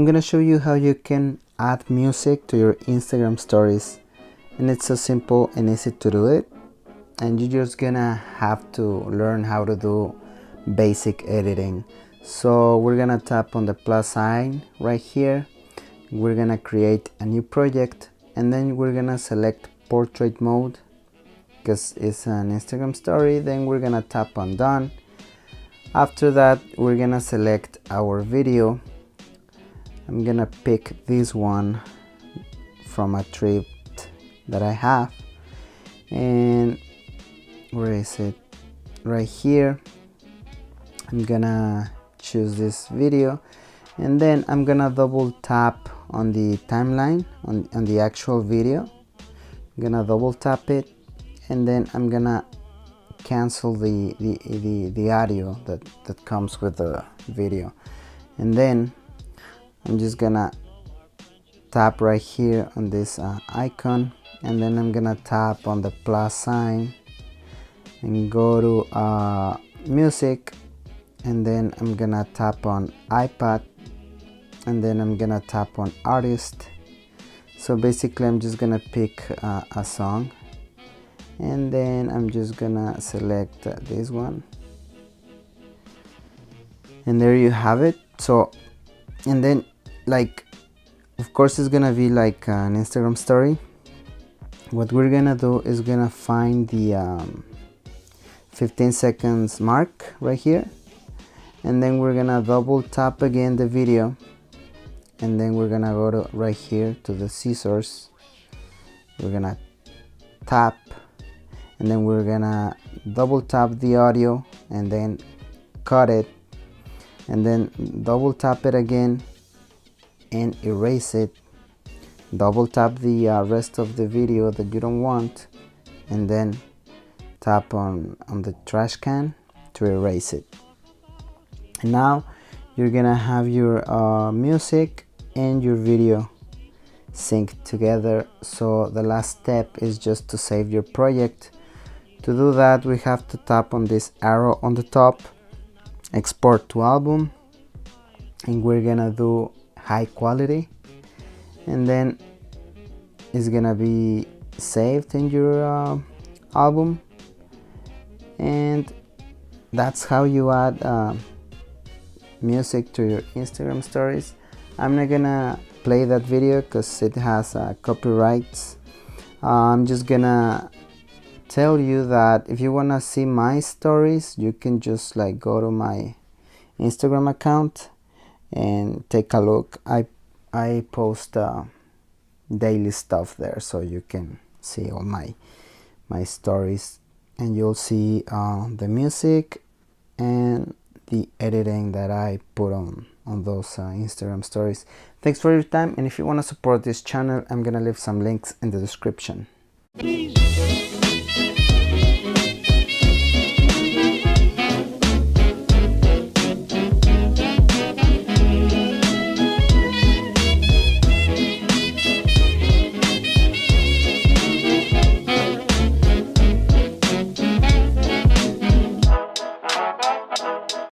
I'm gonna show you how you can add music to your Instagram stories, and it's so simple and easy to do it, and you're just gonna have to learn how to do basic editing. So we're gonna tap on the plus sign right here, we're gonna create a new project, and then we're gonna select portrait mode because it's an Instagram story. Then we're gonna tap on done. After that, we're gonna select our video. I'm gonna pick this one from a trip that I have, and where is it? Right here. I'm gonna choose this video, and then I'm gonna double tap on the timeline on the actual video. I'm gonna double tap it, and then I'm gonna cancel the audio that comes with the video, and then I'm just gonna tap right here on this icon, and then I'm gonna tap on the plus sign and go to music, and then I'm gonna tap on iPad, and then I'm gonna tap on artist. So basically I'm just gonna pick a song, and then I'm just gonna select this one, and there you have it. So, and then, like, of course it's gonna be like an Instagram story. What we're gonna do is gonna find the 15 seconds mark right here, and then we're gonna double tap again the video, and then we're gonna go to right here to the scissors. We're gonna tap, and then we're gonna double tap the audio, and then cut it, and then double tap it again and erase it. Double tap the rest of the video that you don't want, and then tap on the trash can to erase it. And now you're gonna have your music and your video synced together. So the last step is just to save your project. To do that, we have to tap on this arrow on the top, export to album, and we're gonna do high quality, and then it's gonna be saved in your album. And that's how you add music to your Instagram stories. I'm not gonna play that video because it has copyrights. I'm just gonna tell you that if you wanna see my stories, you can just like go to my Instagram account and take a look. I post daily stuff there, so you can see all my stories, and you'll see the music and the editing that I put on those Instagram stories. Thanks for your time, and if you want to support this channel, I'm gonna leave some links in the description. Please.